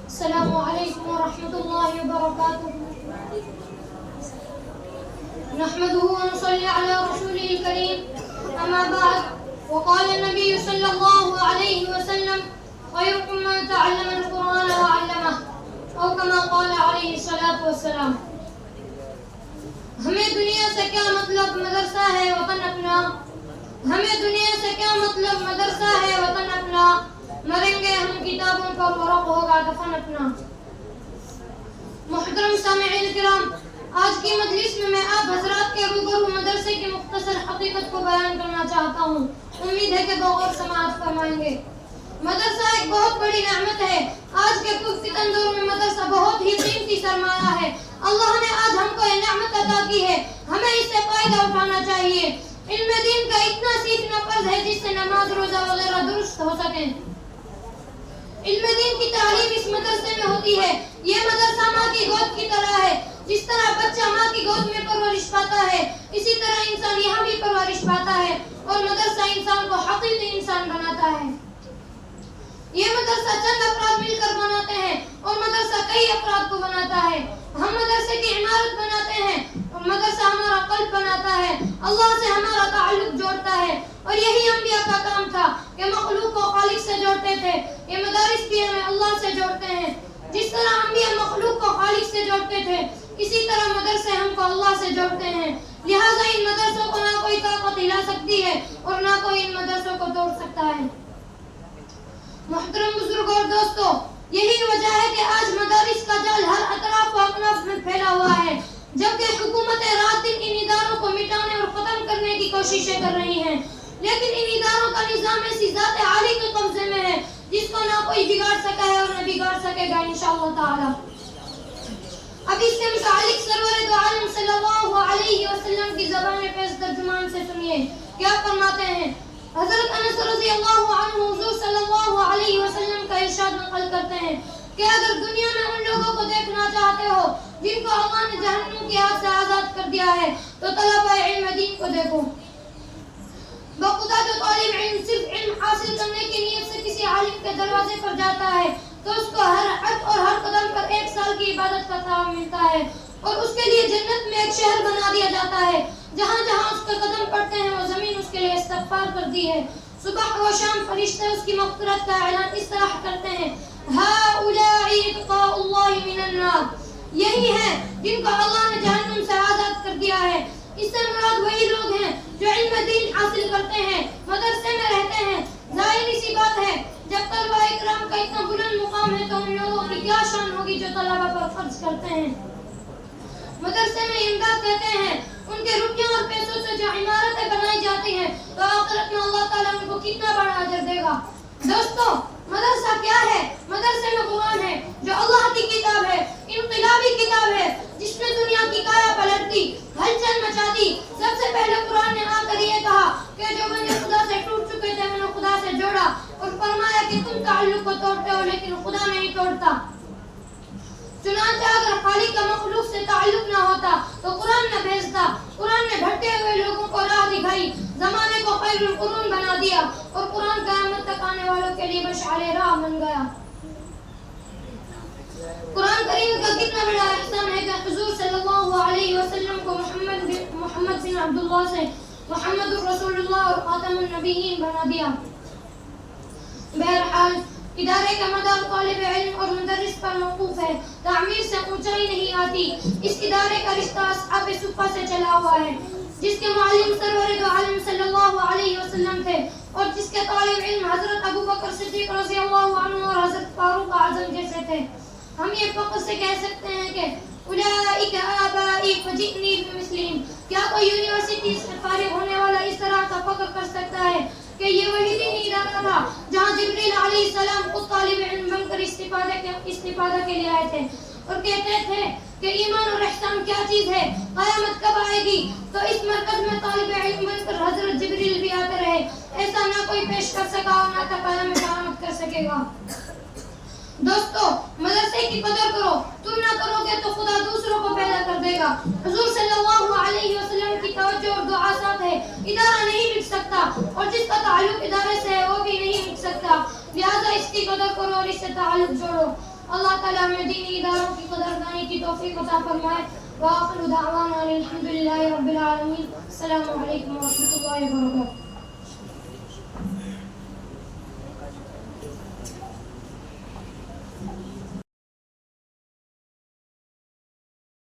السلام علیکم ورحمۃ اللہ وبرکاتہ نحمده ونصلي على رسوله الكريم اما بعد وقال النبي صلى الله عليه وسلم خيركم من تعلم القرآن وعلمه او كما قال عليه الصلاة والسلام. ہمیں دنیا سے کیا مطلب مدرسہ ہے وطن اپنا، ہمیں دنیا سے کیا مطلب مدرسہ ہے وطن اپنا، مریں گے ہم کتابوں پر ورق ہوگا دفن اپنا. محترم سامعین کرام، آج کی مجلس میں آپ حضرات کے روبرو مدرسے کی مختصر حقیقت کو بیان کرنا چاہتا ہوں. امید ہے کہ بغور سماعت فرمائیں گے. مدرسہ ایک بہت بڑی نعمت ہے. آج کے پرفتن دور میں مدرسہ بہت ہی قیمتی سرمایہ ہے. اللہ نے آج ہم کو یہ نعمت عطا کی ہے، ہمیں اس سے فائدہ اٹھانا چاہیے. علم دین کا اتنا سیکھنا فرض ہے جس سے نماز روزہ وغیرہ درست ہو سکیں. علم دین کی تعلیم اس مدرسے میں ہوتی ہے. یہ مدرسہ ماں کی گود کی طرح ہے. جس طرح بچہ ماں کی گود میں پرورش پاتا ہے، اسی طرح انسان یہاں بھی پرورش پاتا ہے اور مدرسہ انسان کو حقیقی انسان بناتا ہے. یہ مدرسہ چند افراد مل کر بناتے ہیں اور مدرسہ کئی افراد کو بناتا ہے. ہم مدرسے کی عمارت بناتے ہیں اور مدرسہ ہمارا قلب بناتا ہے، اللہ سے ہمارا تعلق جوڑتا ہے. اور یہی انبیاء کا کام تھا کہ مخلوق کو خالق سے جوڑتے تھے. یہ مدارس بھی ہمیں اللہ سے جوڑتے ہیں. جس طرح انبیاء مخلوق کو خالق سے جوڑتے تھے، اسی طرح مدرسے ہم کو اللہ سے جوڑتے ہیں. لہٰذا ان مدرسوں کو نہ کوئی طاقت ہلا سکتی ہے اور نہ کوئی ان مدرسوں کو توڑ سکتا ہے. محترم بزرگ اور دوستو، یہی وجہ ہے کہ آج مدارس کا جال ہر اطراف و اکناف میں پھیلا ہوا ہے، جبکہ حکومتیں رات دن ان اداروں کو مٹانے اور ختم کرنے کی کوششیں کر رہی ہیں. لیکن ان اداروں کا نظام ایسی ذات عالی کے قبضے میں ہے جس کو نہ کوئی بگاڑ سکا ہے اور نہ بگاڑ سکے گا انشاءاللہ تعالی. اب اس سے متعلق سرور دو عالم صلی اللہ علیہ وسلم کی زبان فیض ترجمان سے سنیے کیا فرماتے ہیں. حضرت انس رضی اللہ عنہ حضور صلی اللہ علیہ وسلم کا ارشاد نقل کرتے ہیں کہ اگر دنیا میں ان لوگوں کو دیکھنا چاہتے ہو جن کو اللہ نے جہنم کی آگ سے آزاد کر دیا ہے تو طلبہ علم دین کو دیکھو. بخدا جو طالب علم صرف علم حاصل کرنے کی نیت سے کسی عالم کے دروازے پر جاتا ہے تو اس کو ہر حرف اور ہر قدم پر 1 سال کی عبادت کا ثواب ملتا ہے اور اس کے لیے جنت میں ایک شہر بنا دیا جاتا ہے. جہاں جہاں اس کے قدم پڑتے ہیں وہ زمین اس کے لیے استغفار کرتی ہے. صبح و شام فرشتے اس کی مغفرت کا اعلان اس طرح کرتے ہیں: هؤلاء اتقاء الله من النار. یہی ہیں جن کو اللہ نے جہنم سے آزاد کر دیا ہے. اس سے مراد وہی لوگ ہیں جو علم دین حاصل کرتے ہیں، مدرسے میں رہتے ہیں. ظاہری سی بات ہے جب طلبہ اکرام کا اتنا بلند مقام ہے تو ان لوگوں کی کیا شان ہوگی جو طلبہ پر فرض کرتے ہیں. مدرسے میں امداد دیتے ہیں، ان کے روپیوں اور پیسوں سے جو عمارتیں بنائی جاتی ہیں تو آخرت میں اللہ تعالیٰ ان کو کتنا بڑا اجر دے گا. دوستو، مدرسہ کیا ہے؟ مدرسے میں قرآن ہے جو اللہ کی کتاب ہے، انقلابی کتاب ہے جس نے دنیا کی کایا پلٹ دی، ہلچل مچا دی. سب سے پہلے قرآن نے آ کر یہ کہا کہ جو بندے خدا سے ٹوٹ چکے تھے انہیں خدا سے جوڑا اور فرمایا کہ تم تعلق کو توڑتے ہو لیکن خدا نہیں توڑتا. چنانچہ اگر خالق کا مخلوق سے تعلق نہ ہوتا تو قرآن نہ بھیجتا. قرآن نے بھٹکے ہوئے لوگوں کو راہ دکھائی، زمانے کو خیر القرون بنا دیا اور قرآن قیامت تک آنے والوں کے لیے مشعل راہ بن گیا. قرآن کریم کا کتنا بڑا احسان ہے کہ حضور صلی اللہ علیہ وسلم کو محمد بن عبداللہ سے محمد الرسول اللہ اور خاتم النبیین بنا دیا. بہرحال ادارے کا مدار طالب علم اور مدرس پر موقوف ہے. تعمیر سے اونچائی نہیں آتی. اس ادارے کا رشتہ اصحاب صفہ سے چلا ہوا ہے جس کے معلم سرور دو عالم صلی اللہ علیہ وسلم تھے اور جس کے طالب علم حضرت ابو بکر صدیق رضی اللہ عنہ اور حضرت فاروق اعظم جیسے تھے. ہم یہ فخر سے کہہ سکتے ہیں کہ اولئک آبائی فجئنی بمثلہم. کیا کوئی یونیورسٹی سے فارغ ہونے والا اس طرح کا فخر کر سکتا ہے کہ یہ وہی دینی ادارہ تھا جہاں جبریل علیہ السلام خود طالب علم بن کر استفادہ کے لیے آئے تھے اور کہتے تھے کہ ایمان اور احسان کیا چیز ہے، قیامت کب آئے گی؟ تو اس مرکز میں طالب علم بن کر حضرت جبریل بھی آتے رہے. ایسا نہ کوئی پیش کر سکا اور نہ قیامت کر سکے گا. دوستو، مدرسے کی قدر کرو. تم نہ کرو گے تو خدا دوسروں کو پیدا کر دے گا. حضور صلی اللہ علیہ وسلم کی توجہ اور دعا ساتھ ہے. ادارہ نہیں مٹ سکتا اور جس کا تعلق ادارے سے ہے وہ بھی نہیں مٹ سکتا. لہذا اس کے قدر کرو اور اس سے تعلق جوڑو. اللہ تعالیٰ ہمیں دینی اداروں کی قدردانی کی توفیق عطا فرمائے. وآخر دعوانا الحمدللہ رب العالمین. السلام علیکم ورحمۃ اللہ وبرکاتہ.